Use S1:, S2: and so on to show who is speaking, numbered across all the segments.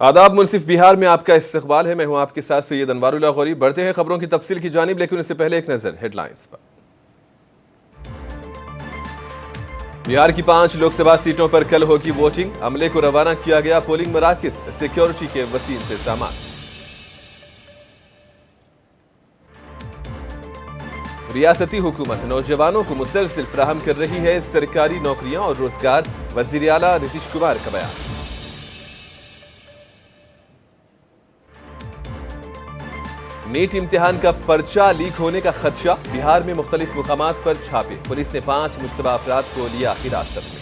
S1: आदाब, मुनसिफ बिहार में आपका इस्तकबाल है। मैं हूं आपके साथ सैयद अनवारुल्लाह गौरी। बढ़ते हैं खबरों की तफसील की जानिब, लेकिन उससे पहले एक नजर हेडलाइंस पर। बिहार की 5 लोकसभा सीटों पर कल होगी वोटिंग। अमले को रवाना किया गया पोलिंग मराकज, सिक्योरिटी के वसी इंतजाम। रियासती हुकूमत नौजवानों को मुसलसल फराहम कर रही है सरकारी नौकरियां और रोजगार, वजीर आला नीतीश कुमार का बयान। नीट इम्तिहान का पर्चा लीक होने का खदशा, बिहार में मुख्तलिफ मुकामात पर छापे, पुलिस ने 5 मुश्तबा अफराद को लिया हिरासत में।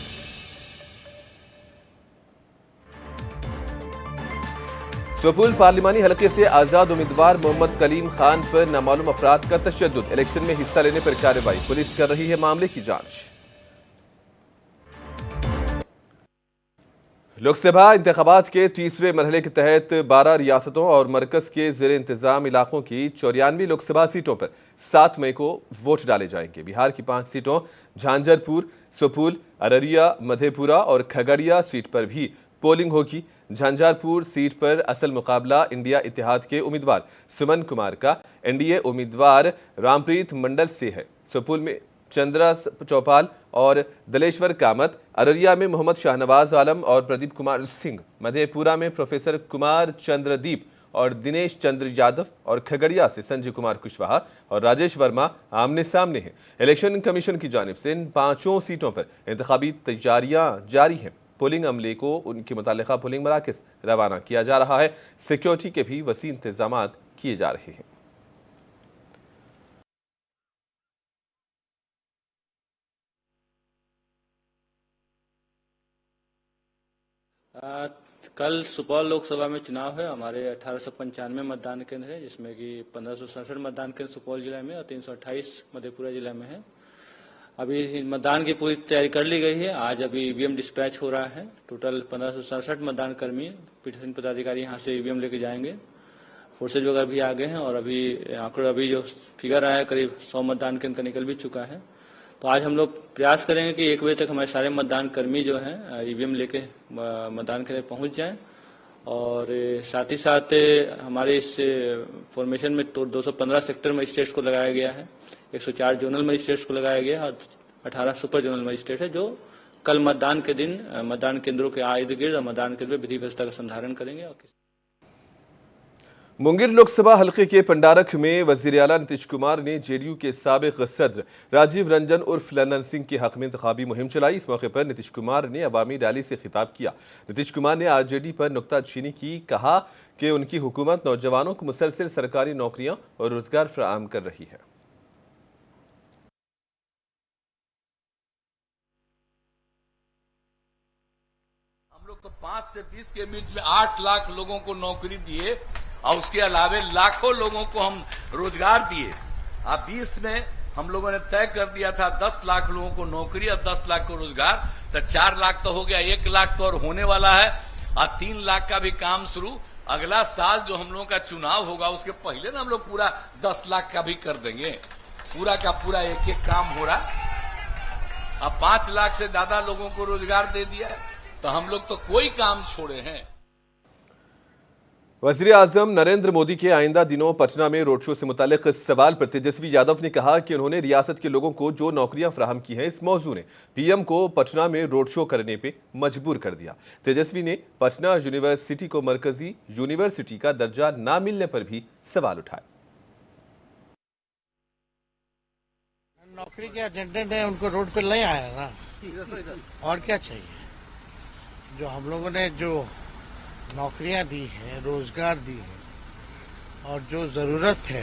S1: स्वपुल पार्लिमानी हलके से आजाद उम्मीदवार मोहम्मद कलीम खान पर नामालूम अफराद का तशद्दुद, इलेक्शन में हिस्सा लेने पर कार्रवाई, पुलिस कर रही है मामले की जांच। लोकसभा इंतखाबात के तीसरे मरहले के तहत 12 रियासतों और मरकज के ज़ेर इंतजाम इलाकों की 94 लोकसभा सीटों पर 7 मई को वोट डाले जाएंगे। बिहार की 5 सीटों झांझरपुर, स्वपुल, अररिया, मधेपुरा और खगड़िया सीट पर भी पोलिंग होगी। झांझरपुर सीट पर असल मुकाबला इंडिया इत्तेहाद के उम्मीदवार सुमन कुमार का एनडीए उम्मीदवार रामप्रीत मंडल से है। स्वपुल में चंद्रा चौपाल और दलेश्वर कामत, अररिया में मोहम्मद शाहनवाज आलम और प्रदीप कुमार सिंह, मधेपुरा में प्रोफेसर कुमार चंद्रदीप और दिनेश चंद्र यादव और खगड़िया से संजय कुमार कुशवाहा और राजेश वर्मा आमने सामने हैं। इलेक्शन कमीशन की जानिब से इन 5 सीटों पर इंतखाबी तैयारियां जारी हैं। पोलिंग अमले को उनके मुतालिका पोलिंग मराकज रवाना किया जा रहा है। सिक्योरिटी के भी वसी इंतजाम किए जा रहे हैं।
S2: कल सुपौल लोकसभा में चुनाव है। हमारे 1895 मतदान केंद्र है, जिसमें कि 1567 मतदान केंद्र सुपौल जिला में और 328 मधेपुरा जिला में है। अभी मतदान की पूरी तैयारी कर ली गई है। आज अभी ईवीएम डिस्पैच हो रहा है। टोटल 1567 मतदान कर्मी, पीठासीन पदाधिकारी यहाँ से ईवीएम लेके जाएंगे। फोर्सेज वगैरह भी आ गए हैं और अभी आंकड़ा, अभी जो फिगर आया है करीब 100 मतदान केंद्र का निकल भी चुका है। तो आज हम लोग प्रयास करेंगे कि 1 बजे तक हमारे सारे मतदान कर्मी जो हैं ईवीएम लेके मतदान के लिए पहुंच जाएं। और साथ ही साथ हमारे इस फॉर्मेशन में तो 215 सेक्टर मजिस्ट्रेट्स को लगाया गया है, 104 जोनल मजिस्ट्रेट्स को लगाया गया है और 18 सुपर जोनल मजिस्ट्रेट है, जो कल मतदान के दिन मतदान केंद्रों के इर्द गिर्द और मतदान केंद्र में विधि व्यवस्था का संधारण करेंगे।
S1: मुंगेर लोकसभा हलके के पंडारक में वजीर आला नीतीश कुमार ने जेडीयू के साबिक सदर राजीव रंजन उर्फ ललन सिंह के हक में इंतखाबी मुहिम चलाई। इस मौके पर नीतीश कुमार ने अवामी रैली से खिताब किया। नीतीश कुमार ने आरजेडी पर नुक्ताचीनी की, कहा कि उनकी हुकूमत नौजवानों को मुसलसल सरकारी नौकरियां और रोजगार फराहम कर रही है।
S3: हम लोग तो 5 से 20 के बीच में 8 लाख लोगों को नौकरी दिए और उसके अलावे लाखों लोगों को हम रोजगार दिए। अब 20 में हम लोगों ने तय कर दिया था 10 लाख लोगों को नौकरी और 10 लाख को रोजगार, तो 4 लाख तो हो गया, 1 लाख तो और होने वाला है और 3 लाख का भी काम शुरू। अगला साल जो हम लोगों का चुनाव होगा उसके पहले ना हम लोग पूरा 10 लाख का भी कर देंगे। पूरा का पूरा एक एक काम हो रहा। अब 5 लाख से ज्यादा लोगों को रोजगार दे दिया है, तो हम लोग तो कोई काम छोड़े हैं।
S1: वज़ीर आज़म नरेंद्र मोदी के आइंदा दिनों पटना में रोड शो से मुतालिक सवाल पर तेजस्वी यादव ने कहा कि उन्होंने रियासत के लोगों को जो नौकरियां फराहम की हैं, इस मौजू ने पीएम को पटना में रोड शो करने पे मजबूर कर दिया। तेजस्वी ने पटना यूनिवर्सिटी को मरकजी यूनिवर्सिटी का दर्जा न मिलने पर भी सवाल उठाए।
S4: नौकरी के एजेंडे ने उनको रोड पर ले आया ना, और क्या चाहिए। जो हम लोगों ने जो नौकरियां दी हैं, रोजगार दी है और जो जरूरत है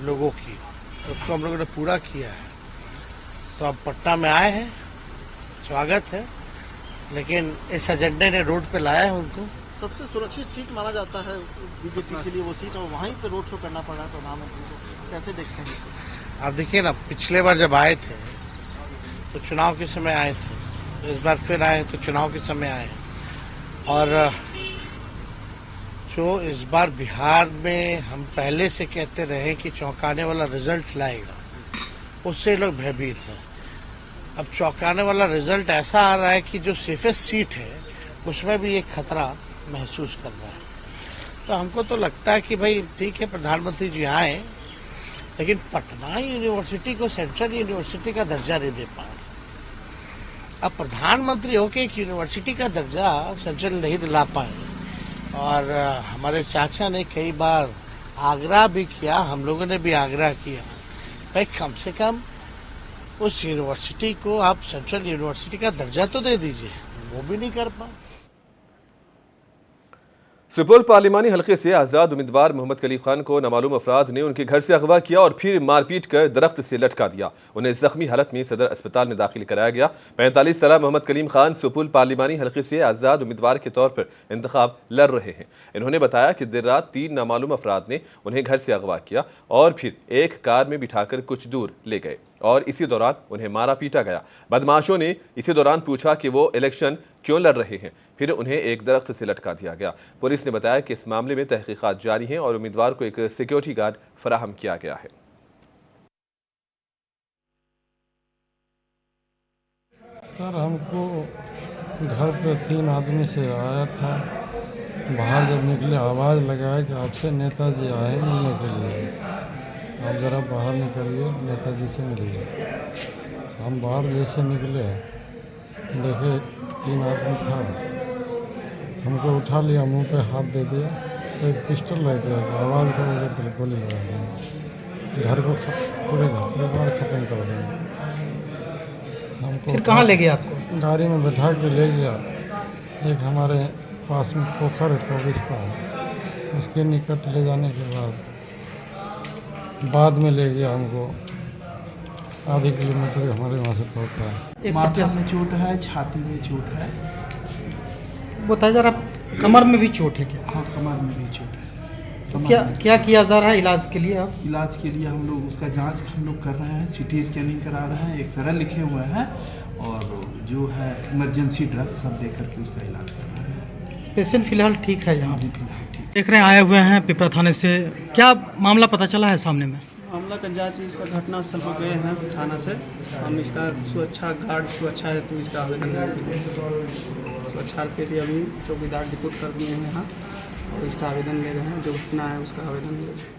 S4: लोगों की, उसको हम लोगों ने पूरा किया है। तो अब पटना में आए हैं, स्वागत है, लेकिन इस एजेंडे ने रोड पे लाया है उनको।
S5: सबसे सुरक्षित सीट माना जाता है बीजेपी के लिए वो सीट, और वहीं पे रोड शो करना पड़ रहा है प्रधानमंत्री को, कैसे देखते हैं?
S4: आप देखिए ना, पिछले बार जब आए थे तो चुनाव के समय आए थे, इस बार फिर आए तो चुनाव के समय आए। और जो इस बार बिहार में हम पहले से कहते रहे कि चौंकाने वाला रिजल्ट लाएगा, उससे लोग भयभीत हैं। अब चौंकाने वाला रिजल्ट ऐसा आ रहा है कि जो सेफेस्ट सीट है उसमें भी एक खतरा महसूस कर रहा है। तो हमको तो लगता है कि भाई ठीक है, प्रधानमंत्री जी आए, लेकिन पटना यूनिवर्सिटी को सेंट्रल यूनिवर्सिटी का दर्जा नहीं दे पाए। अब प्रधानमंत्री होके एक यूनिवर्सिटी का दर्जा सेंट्रल नहीं दिला पाए, और हमारे चाचा ने कई बार आग्रह भी किया, हम लोगों ने भी आग्रह किया, भाई कम से कम उस यूनिवर्सिटी को आप सेंट्रल यूनिवर्सिटी का दर्जा तो दे दीजिए। वो भी नहीं कर पाए।
S1: सुपौल पार्लिमानी हलके से आजाद उम्मीदवार मोहम्मद कलीम खान को नामालूम अफराद ने उनके घर से अगवा किया और फिर मारपीट कर दरख्त से लटका दिया। उन्हें जख्मी हालत में सदर अस्पताल में दाखिल कराया गया। 45 साल मोहम्मद कलीम खान सुपौल पार्लिमानी हलके से आजाद उम्मीदवार के तौर पर इंतखाब लड़ रहे हैं। इन्होंने बताया कि देर रात 3 नामालूम अफराद ने उन्हें घर से अगवा किया और फिर एक कार में बिठाकर कुछ दूर ले गए और इसी दौरान उन्हें मारा पीटा गया। बदमाशों ने इसी दौरान पूछा कि वो इलेक्शन क्यों लड़ रहे हैं, फिर उन्हें एक दरख्त से लटका दिया गया। पुलिस ने बताया कि इस मामले में तहकीकात जारी हैं और उम्मीदवार को एक सिक्योरिटी गार्ड फराहम किया गया है।
S6: सर, हमको घर पे 3 आदमी से आया था। बाहर जब निकले आवाज़ लगाया कि आपसे नेताजी आए मिलने के लिए, आप ज़रा बाहर निकलिए, नेताजी से मिलिए। हम बाहर जैसे निकले, देखे 3 आदमी था, हमको उठा लिया, मुंह पे हाथ दे दिया, एक पिस्टल लग गया, आवाज़ कर गया तो गोली लगा दिया। घर को पूरे घर के बाहर ख़त्म कर देंगे। हमको
S5: फिर कहाँ ले गया आपको?
S6: गाड़ी में बैठा के ले गया। एक हमारे पास में पोखर है, कब्रिस्ता है, उसके निकट ले जाने के बाद में ले गया हमको। आधे किलोमीटर हमारे वहाँ से पहुँचा है।
S7: माथा में चोट है, छाती में चोट है।
S5: बताया जा रहा कमर में भी चोट है क्या?
S7: हाँ, कमर में भी चोट है।
S5: क्या किया जा रहा है इलाज के लिए? अब
S7: इलाज के लिए हम लोग उसका जांच हम लोग कर रहे हैं, सीटी स्कैनिंग करा रहे हैं, एक्सरे लिखे हुए हैं और जो है इमरजेंसी ड्रग सब दे करके उसका इलाज कर रहे हैं।
S5: पेशेंट फिलहाल ठीक है यहाँ?
S7: अभी फिलहाल ठीक।
S5: देख रहे हैं आए हुए हैं पिपरा थाने से, क्या मामला पता चला है सामने में?
S8: मामला का जांच इसका घटनास्थल पर गए हैं थाना से। हम इसका सुरक्षा गार्ड सुरक्षा हेतु इसका आवेदन सुरक्षार्थ के लिए अभी चौकीदार डिपोर्ट कर दिए हैं यहाँ, तो इसका आवेदन ले रहे हैं। जो घटना है उसका आवेदन ले रहे हैं।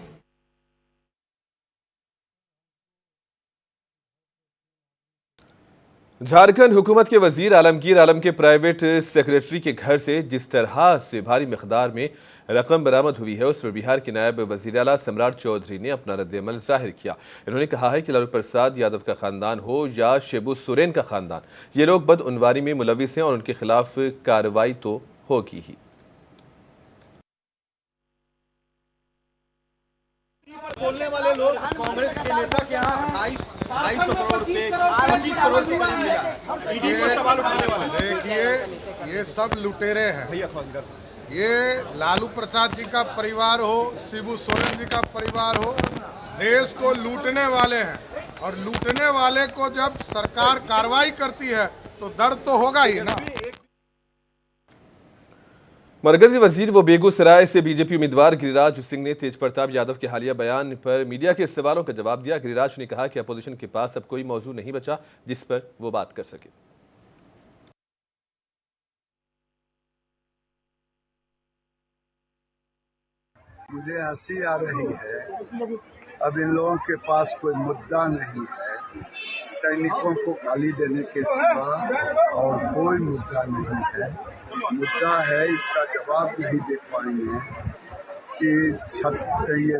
S1: झारखंड हुकूमत के वजीर आलमगीर आलम के प्राइवेट सेक्रेटरी के घर से जिस तरह से भारी मिकदार में रकम बरामद हुई है, उस पर बिहार के नायब वजीर आला सम्राट चौधरी ने अपना रद्द-ए-अमल जाहिर किया। इन्होंने कहा है कि लालू प्रसाद यादव का खानदान हो या शिबू सोरेन का खानदान, ये लोग बदउनवानी में मुलविस हैं और उनके खिलाफ कार्रवाई तो होगी ही।
S9: बोलने वाले लोग कांग्रेस के नेता के यहाँ 250 करोड़ रुपए 25 करोड़ के करीब मिला है। ईडी पर सवाल उठाने वाले
S10: देखिए, ये सब लुटेरे हैं। ये लालू प्रसाद जी का परिवार हो, शिबू सोरेन जी का परिवार हो, देश को लूटने वाले हैं और लूटने वाले को जब सरकार कार्रवाई करती है तो दर्द तो होगा ही ना।
S1: मरकजी वजीर व बेगूसराय से बीजेपी उम्मीदवार गिरिराज सिंह ने तेज प्रताप यादव के हालिया बयान पर मीडिया के सवालों का जवाब दिया। गिरिराज ने कहा कि अपोजिशन के पास अब कोई मौजू नहीं बचा जिस पर वो बात कर सके।
S11: मुझे हंसी आ रही है, अब इन लोगों के पास कोई मुद्दा नहीं है। सैनिकों को गाली देने के सिवा और कोई मुद्दा नहीं है। मुद्दा है, इसका जवाब नहीं दे पाएंगे कि ये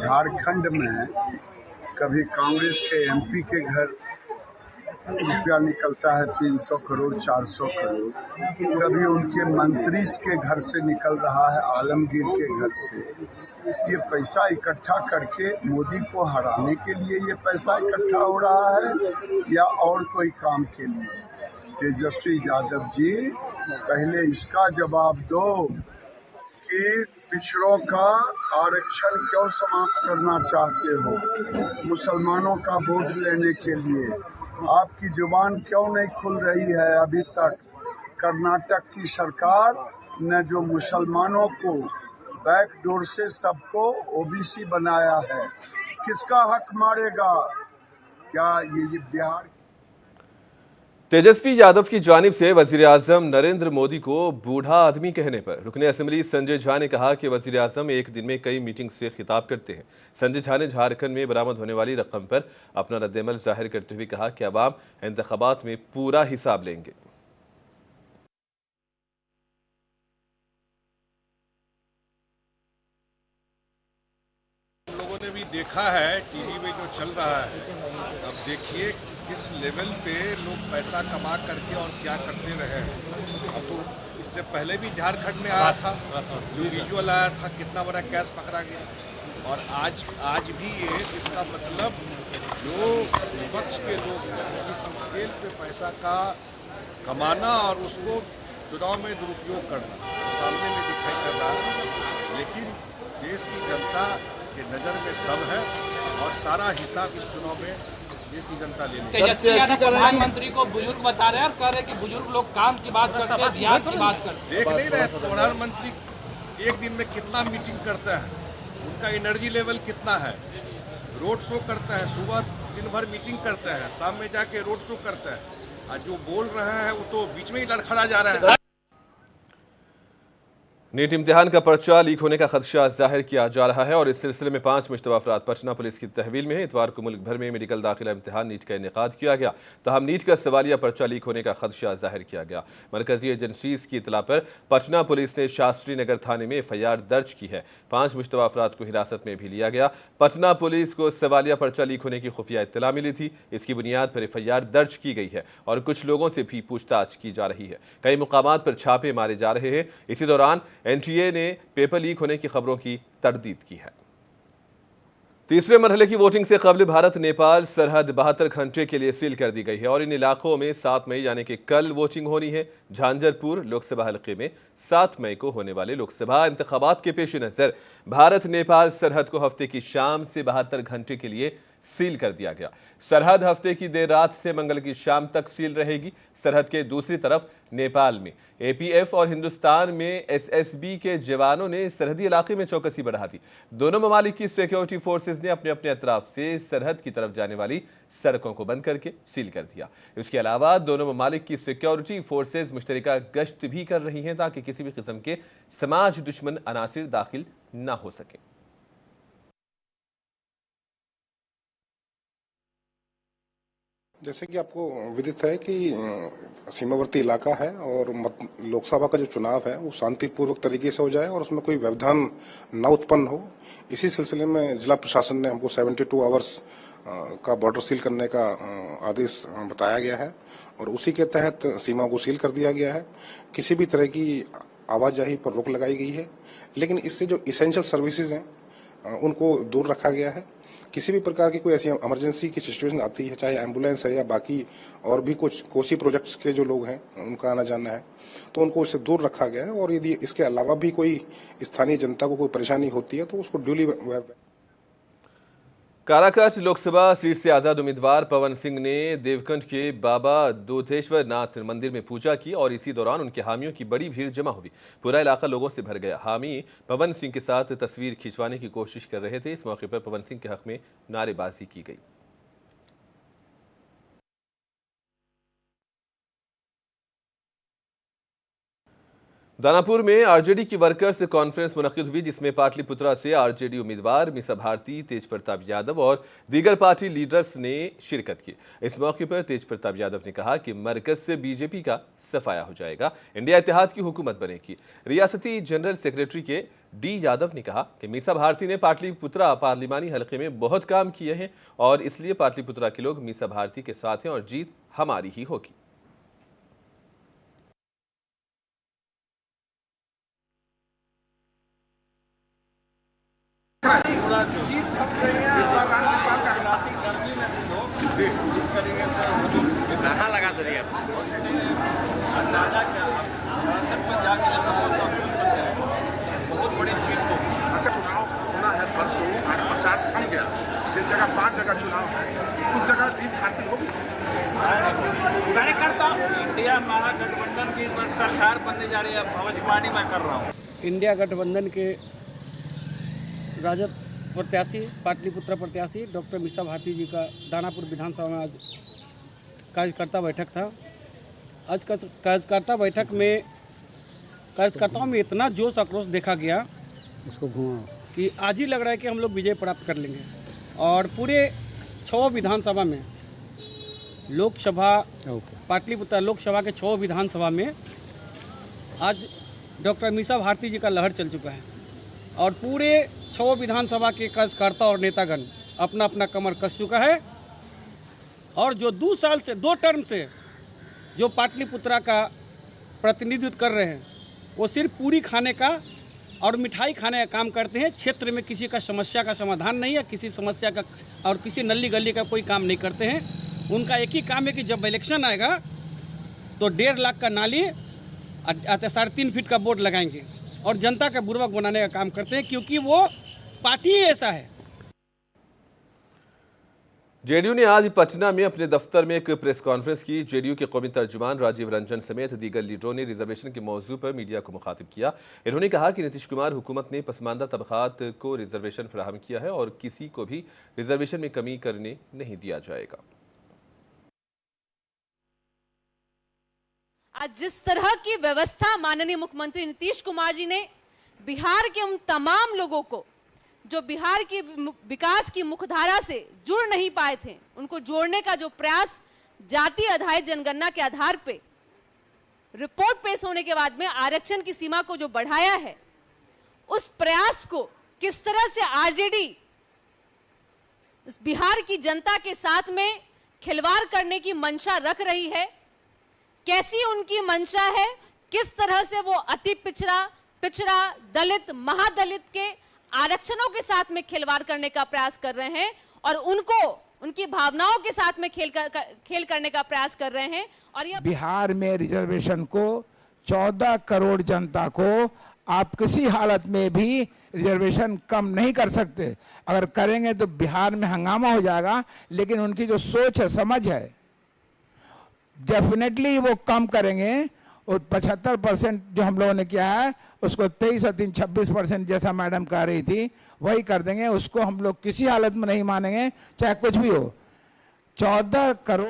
S11: झारखंड में कभी कांग्रेस के एमपी के घर रुपया निकलता है 300 करोड़ 400 करोड़, कभी उनके मंत्री के घर से निकल रहा है, आलमगीर के घर से। ये पैसा इकट्ठा करके मोदी को हराने के लिए ये पैसा इकट्ठा हो रहा है या और कोई काम के लिए? तेजस्वी यादव जी, पहले इसका जवाब दो कि पिछड़ों का आरक्षण क्यों समाप्त करना चाहते हो? मुसलमानों का वोट लेने के लिए आपकी जुबान क्यों नहीं खुल रही है अभी तक? कर्नाटक की सरकार ने जो मुसलमानों को बैकडोर से सबको ओबीसी बनाया है, किसका हक मारेगा? क्या ये बिहार
S1: तेजस्वी यादव की जानिब से वजीर-ए-आज़म नरेंद्र मोदी को बूढ़ा आदमी कहने पर रुकने असेंबली संजय झा ने कहा कि वजीर-ए-आज़म एक दिन में कई मीटिंग से खिताब करते हैं। संजय झा ने झारखंड में बरामद होने वाली रकम पर अपना रद्देमल जाहिर करते हुए कहा कि अवाम इंतखाबात में पूरा हिसाब लेंगे।
S10: लोगों ने भी देखा है टीवी में जो चल रहा है, अब देखिए किस लेवल पे लोग पैसा कमा करके और क्या करते रहे हैं। अब तो इससे पहले भी झारखंड में आया था, विजुअल आया था, कितना बड़ा कैश पकड़ा गया। और आज भी ये इसका मतलब जो विपक्ष के लोग हैं इस स्केल पे पैसा का कमाना और उसको चुनाव में दुरुपयोग करना सामने में दिखाई कर रहा है। लेकिन देश की जनता के नज़र में सब है और सारा हिसाब इस चुनाव में देश की जनता लेनी।
S12: तेजस्वी यादव प्रधानमंत्री को बुजुर्ग बता रहे हैं और कह रहे हैं कि बुजुर्ग लोग काम की बात करते हैं, ध्यान की बात करते हैं।
S10: देख नहीं रहे प्रधानमंत्री एक दिन में कितना मीटिंग करते हैं, उनका एनर्जी लेवल कितना है। रोड शो करते हैं, सुबह दिन भर मीटिंग करते हैं, शाम में जाके रोड शो करते हैं। और जो बोल रहे हैं वो तो बीच में ही लड़खड़ा जा रहा है।
S1: नीट इम्तिहान का पर्चा लीक होने का खदशा जाहिर किया जा रहा है और इस सिलसिले में 5 मुश्तबा अफराद पटना पुलिस की तहवील में है। इतवार को मुल्क भर में मेडिकल दाखिला इम्तिहान नीट का इनेकाद किया गया, तहम नीट का सवालिया पर्चा लीक होने का खदशा जाहिर किया गया। मरकजी एजेंसीज की इतला पर पटना पुलिस ने शास्त्री नगर थाने में FIR दर्ज की है। 5 मुश्तबा अफराद को हिरासत में भी लिया गया। पटना पुलिस को सवालिया पर्चा लीक होने की खुफिया इत्तला मिली थी, इसकी बुनियाद पर FIR दर्ज की गई है और कुछ लोगों से भी पूछताछ की जा रही है। कई मुकामात पर छापे मारे जा रहे हैं। इसी दौरान NTA ने पेपर लीक होने की खबरों की तरदीद की है। तीसरे मरहले की वोटिंग से कबल भारत नेपाल सरहद 72 घंटे के लिए सील कर दी गई है और इन इलाकों में 7 मई यानी कि कल वोटिंग होनी है। झांझरपुर लोकसभा हलके में 7 मई को होने वाले लोकसभा इंतखाबात के पेश नजर भारत नेपाल सरहद को हफ्ते की शाम से 72 घंटे के लिए सील कर दिया गया। सरहद हफ्ते की देर रात से मंगल की शाम तक सील रहेगी। सरहद के दूसरी तरफ नेपाल में APF और हिंदुस्तान में SSB के जवानों ने सरहदी इलाके में चौकसी बढ़ा दी। दोनों ममालिक की सिक्योरिटी फोर्सेज ने अपने अपने अतराफ से सरहद की तरफ जाने वाली सड़कों को बंद करके सील कर दिया। इसके अलावा दोनों ममालिक की सिक्योरिटी फोर्सेज मुश्तरका गश्त भी कर रही हैं ताकि किसी भी किस्म के समाज दुश्मन अनासिर दाखिल न हो सके।
S13: जैसे कि आपको विदित है कि सीमावर्ती इलाका है और लोकसभा का जो चुनाव है वो शांतिपूर्वक तरीके से हो जाए और उसमें कोई व्यवधान न उत्पन्न हो। इसी सिलसिले में जिला प्रशासन ने हमको 72 आवर्स का बॉर्डर सील करने का आदेश बताया गया है और उसी के तहत सीमा को सील कर दिया गया है। किसी भी तरह की आवाजाही पर रोक लगाई गई है, लेकिन इससे जो इसेंशियल सर्विसेज हैं उनको दूर रखा गया है। किसी भी प्रकार की कोई ऐसी इमरजेंसी की सिचुएशन आती है, चाहे एम्बुलेंस है या बाकी और भी कुछ कोसी प्रोजेक्ट्स के जो लोग हैं उनका आना जाना है, तो उनको इससे दूर रखा गया है। और यदि इसके अलावा भी कोई स्थानीय जनता को कोई परेशानी होती है तो उसको ड्यूली।
S1: काराकाट लोकसभा सीट से आजाद उम्मीदवार पवन सिंह ने देवकंठ के बाबा दूधेश्वर नाथ मंदिर में पूजा की और इसी दौरान उनके हामियों की बड़ी भीड़ जमा हुई। पूरा इलाका लोगों से भर गया। हामी पवन सिंह के साथ तस्वीर खिंचवाने की कोशिश कर रहे थे। इस मौके पर पवन सिंह के हक में नारेबाजी की गई। दानापुर में आरजेडी की वर्कर्स कॉन्फ्रेंस मुनक्किद हुई, जिसमें पाटलिपुत्रा से आरजेडी उम्मीदवार मीसा भारती, तेज प्रताप यादव और दीगर पार्टी लीडर्स ने शिरकत की। इस मौके पर तेज प्रताप यादव ने कहा कि मरकज से बीजेपी का सफाया हो जाएगा, इंडिया इत्तेहाद की हुकूमत बनेगी। रियासती जनरल सेक्रेटरी के डी यादव ने कहा कि मीसा भारती ने पाटलिपुत्रा पार्लिमानी हलके में बहुत काम किए हैं और इसलिए पाटलिपुत्रा के लोग मीसा भारती के साथ हैं और जीत हमारी ही होगी।
S9: कहाँ लगा दो रही
S10: बहुत बड़ी जीत को। अच्छा, चुनाव होना है परसों, आज प्रचार थम गया, जिस जगह 5 जगह चुनाव है उस जगह जीत हासिल होगी।
S12: कार्यकर्ता इंडिया महागठबंधन की सरकार बनने जा रही है, भविष्यवाणी मैं कर रहा हूँ।
S8: इंडिया गठबंधन के राजद प्रत्याशी पाटलिपुत्रा प्रत्याशी डॉक्टर मीसा भारती जी का दानापुर विधानसभा में आज कार्यकर्ता बैठक था।
S14: आज कार्यकर्ता बैठक में कार्यकर्ताओं में इतना जोश आक्रोश देखा गया उसको कि आज ही लग रहा है कि हम लोग विजय प्राप्त कर लेंगे। और पूरे 6 विधानसभा में लोकसभा पाटलिपुत्र लोकसभा के 6 विधानसभा में आज डॉक्टर मीसा भारती जी का लहर चल चुका है और पूरे 6 विधानसभा के कार्यकर्ता और नेतागण अपना अपना कमर कस चुका है। और जो 2 टर्म से जो पाटलिपुत्रा का प्रतिनिधित्व कर रहे हैं वो सिर्फ पूरी खाने का और मिठाई खाने का काम करते हैं। क्षेत्र में किसी का समस्या का समाधान नहीं है, किसी समस्या का और किसी नली गली का कोई काम नहीं करते हैं। उनका एक ही काम है कि जब इलेक्शन आएगा तो 1.5 लाख का नाली 3.5 फीट का बोर्ड लगाएंगे और जनता का बुर्बक बनाने का काम करते हैं, क्योंकि वो पार्टी ही ऐसा है।
S1: जेडीयू ने आज पटना में अपने दफ्तर में एक प्रेस कॉन्फ्रेंस की। जेडीयू के कौमी तर्जुमान राजीव रंजन समेत दीगर लीडरों ने रिजर्वेशन के मौजू पर मीडिया को मुखातिब किया। इन्होंने कहा कि नीतीश कुमार हुकूमत ने पसमानदा तबकात को रिजर्वेशन फराहम किया है और किसी को भी रिजर्वेशन में कमी करने नहीं दिया जाएगा।
S15: आज जिस तरह की व्यवस्था माननीय मुख्यमंत्री नीतीश कुमार जी ने बिहार के उन तमाम लोगों को जो बिहार की विकास की मुख्यधारा से जुड़ नहीं पाए थे, उनको जोड़ने का जो प्रयास जाति आधारित जनगणना के आधार पे रिपोर्ट पेश होने के बाद में आरक्षण की सीमा को जो बढ़ाया है, उस प्रयास को किस तरह से आरजेडी बिहार की जनता के साथ में खिलवाड़ करने की मंशा रख रही है, कैसी उनकी मंशा है, किस तरह से वो अति पिछड़ा दलित महादलित के आरक्षणों के साथ में खिलवाड़ करने का प्रयास कर रहे हैं और उनको उनकी भावनाओं के साथ में खेल करने का प्रयास कर रहे हैं। और यह
S16: बिहार में रिजर्वेशन को 14 करोड़ जनता को आप किसी हालत में भी रिजर्वेशन कम नहीं कर सकते। अगर करेंगे तो बिहार में हंगामा हो जाएगा, लेकिन उनकी जो सोच है, समझ है, डेफिनेटली वो कम करेंगे। और 75% जो हम लोगों ने किया है उसको 23 और 3 26% जैसा मैडम कह रही थी वही कर देंगे। उसको हम लोग किसी हालत में नहीं मानेंगे, चाहे कुछ भी हो। 14 करोड़।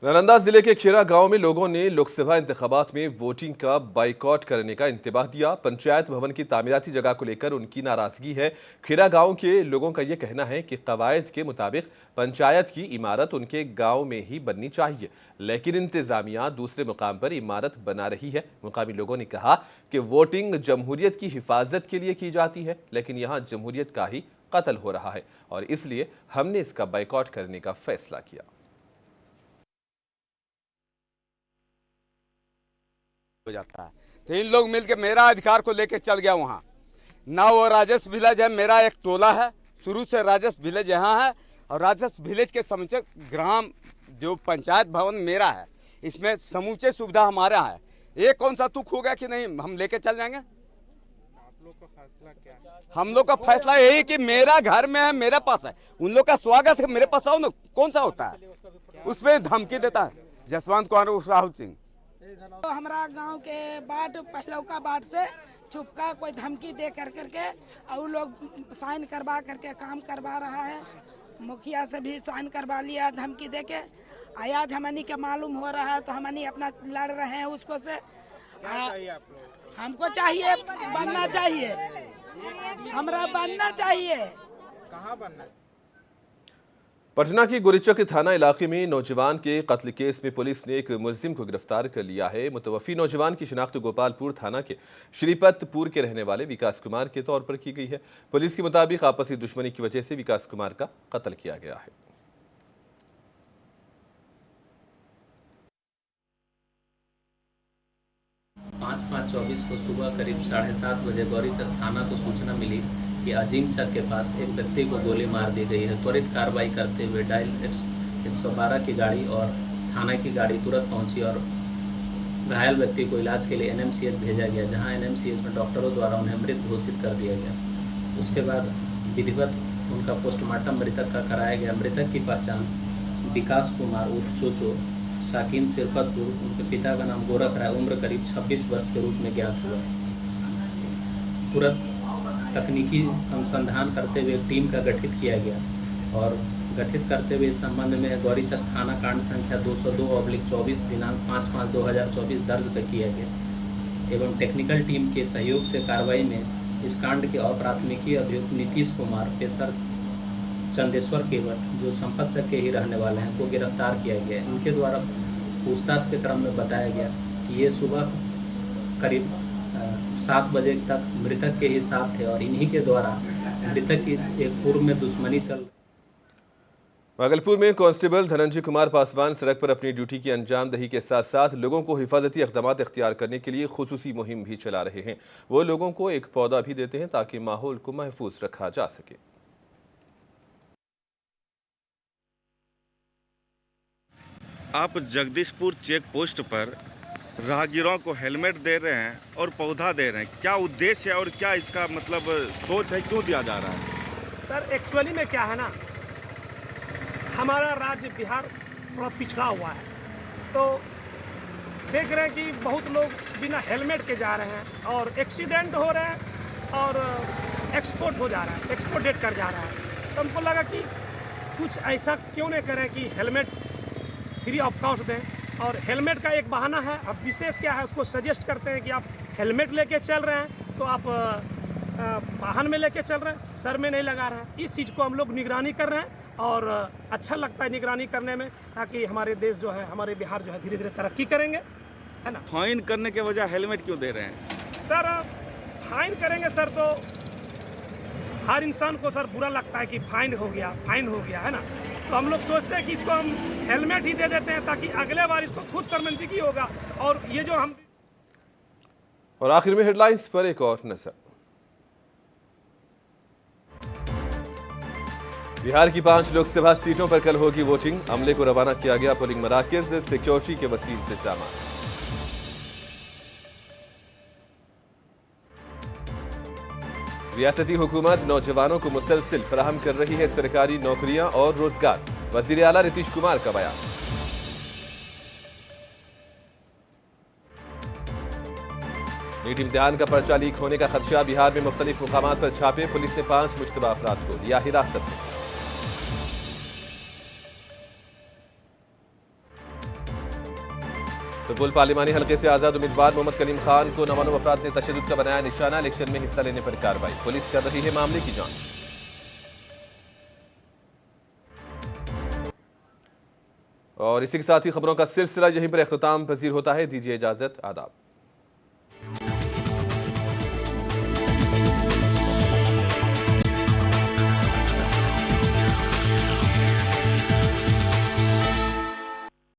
S1: नालंदा जिले के खेरा गांव में लोगों ने लोकसभा इंतखाबात में वोटिंग का बाइकॉट करने का इंतबाह दिया। पंचायत भवन की तामीराती जगह को लेकर उनकी नाराजगी है। खेरा गांव के लोगों का यह कहना है कि कवायद के मुताबिक पंचायत की इमारत उनके गांव में ही बननी चाहिए, लेकिन इंतजामिया दूसरे मुकाम पर इमारत बना रही है। मुकामी लोगों ने कहा कि वोटिंग जमहूरियत की हिफाजत के लिए की जाती है, लेकिन यहाँ जमहूरियत का ही कत्ल हो रहा है और इसलिए हमने इसका बाइकॉट करने का फैसला किया।
S17: हो जाता है तो इन लोग मिलके मेरा अधिकार को लेके चल गया वहाँ ना। वो राजेश विलेज है, मेरा एक टोला है, शुरू से राजेश विलेज यहाँ है और राजेश विलेज के समूचे ग्राम जो पंचायत भवन मेरा है, इसमें समूचे सुविधा हमारा है। ये कौन सा तुक हो गया कि नहीं हम लेके चल जाएंगे। आप लोग का फैसला क्या है? हम लोग का फैसला यही कि मेरा घर में है, मेरे पास है, उन लोग का स्वागत है, मेरे पास आओ ना। कौन सा होता है उसमें धमकी देता है जसवंत कौर राहुल सिंह।
S18: तो हमारा गांव के बाट पहलौका बाट से चुपका कोई धमकी दे करके और लोग साइन करवा करके काम करवा रहा है। मुखिया से भी साइन करवा लिया धमकी दे के। आज हमनी के मालूम हो रहा है तो हमनी अपना लड़ रहे हैं उसको से। हमको चाहिए बनना चाहिए, हमरा बनना चाहिए।
S9: कहाँ बनना?
S1: पटना की गुरिचक थाना इलाके में नौजवान के कत्ल केस में पुलिस ने एक मुलजिम को गिरफ्तार कर लिया है। मुतवफ़ी नौजवान की शिनाख्त गोपालपुर थाना के श्रीपतपुर के रहने वाले विकास कुमार के तौर पर की गई है। पुलिस के मुताबिक आपसी दुश्मनी की वजह से विकास कुमार का कत्ल किया गया है।
S19: पाँच 5/24 को सुबह करीब 7:30 बजे गौरीचक थाना को सूचना मिली कि अजीम चक के पास एक व्यक्ति को गोली मार दी गई है। त्वरित कार्रवाई करते हुए डायल 112 की गाड़ी और थाना की गाड़ी तुरंत पहुंची और घायल व्यक्ति को इलाज के लिए NMCH भेजा गया, जहां NMCH में डॉक्टरों द्वारा उन्हें मृत घोषित कर दिया गया। उसके बाद विधिवत उनका पोस्टमार्टम मृतक का कराया गया। मृतक की पहचान विकास कुमार उर्फ चोचो साकिन सिरपतपुर, उनके पिता का नाम गोरख राय, उम्र करीब 26 वर्ष के रूप में ज्ञात हुआ। तुरंत तकनीकी अनुसंधान करते हुए एक टीम का गठित किया गया और गठित करते हुए इस संबंध में गौरीचक थाना कांड संख्या 202/24 दिनांक 5/5/2024 दर्ज किया गया एवं टेक्निकल टीम के सहयोग से कार्रवाई में इस कांड के अप्राथमिकी अभियुक्त नीतीश कुमार पेशर चंदेश्वर केवट जो संपतचक के ही रहने वाले हैं को गिरफ्तार किया गया है। उनके द्वारा पूछताछ के क्रम में बताया गया कि ये सुबह करीब 7 बजे तक मृतक के ही साथ थे और इन्हीं के द्वारा मृतक की एक पूर्व में दुश्मनी चल।
S1: भागलपुर में कांस्टेबल धनंजय कुमार पासवान सड़क पर अपनी ड्यूटी की अंजामदही के साथ साथ लोगों को हिफाजती इक़दामात इख्तियार करने के लिए खुसूसी मुहिम भी चला रहे हैं। वो लोगों को एक पौधा भी देते हैं ताकि माहौल को महफूज रखा जा सके।
S20: आप जगदीशपुर चेक पोस्ट पर राहगीरों को हेलमेट दे रहे हैं और पौधा दे रहे हैं, क्या उद्देश्य है और क्या इसका मतलब सोच है, क्यों दिया जा रहा है?
S21: सर एक्चुअली में क्या है ना, हमारा राज्य बिहार थोड़ा पिछड़ा हुआ है, तो देख रहे हैं कि बहुत लोग बिना हेलमेट के जा रहे हैं और एक्सीडेंट हो रहे हैं और एक्सपोर्ट हो जा रहा है, एक्सपोर्ट डेट कर जा रहा है। तो हमको लगा कि कुछ ऐसा क्यों नहीं करें कि हेलमेट फ्री ऑफ कॉस्ट दें। और हेलमेट का एक बहाना है, अब विशेष क्या है उसको सजेस्ट करते हैं कि आप हेलमेट लेके चल रहे हैं तो आप वाहन में लेके चल रहे हैं, सर में नहीं लगा रहे हैं। इस चीज़ को हम लोग निगरानी कर रहे हैं और अच्छा लगता है निगरानी करने में, ताकि हमारे देश जो है, हमारे बिहार जो है धीरे धीरे तरक्की करेंगे, है ना।
S20: फाइन करने के वजह हेलमेट क्यों दे रहे हैं?
S21: सर फाइन करेंगे सर तो हर इंसान को सर बुरा लगता है कि फाइन हो गया, है ना। तो हम लोग सोचते हैं कि इसको हम हेलमेट ही दे देते हैं ताकि अगले बार इसको खुद शर्मिंदगी होगा। और ये जो हम
S1: और आखिर में हेडलाइंस पर एक और नजर। बिहार की 5 लोकसभा सीटों पर कल होगी वोटिंग। अमले को रवाना किया गया पोलिंग मराकज, सिक्योरिटी के वसील इंतजाम। रियासती हुकूमत नौजवानों को मुसलसिल फराहम कर रही है सरकारी नौकरियां और रोजगार। वजीर आला नीतीश कुमार का बयान। नीट इम्तिहान का पर्चा लीक होने का खदशा। बिहार में मुख्तलिफ मुकामात पर छापे। पुलिस ने 5 मुश्तबा अफराद को लिया हिरासत में। सुपौल पार्लिमानी हल्के से आजाद उम्मीदवार मोहम्मद कलीम खान को 99 अफराद ने तशद्दुद का बनाया निशाना। इलेक्शन में हिस्सा लेने पर कार्रवाई। पुलिस कर रही है मामले की जांच। और इसी के साथ ही खबरों का सिलसिला यहीं पर इख्तिताम पजीर होता है। दीजिए इजाजत, आदाब।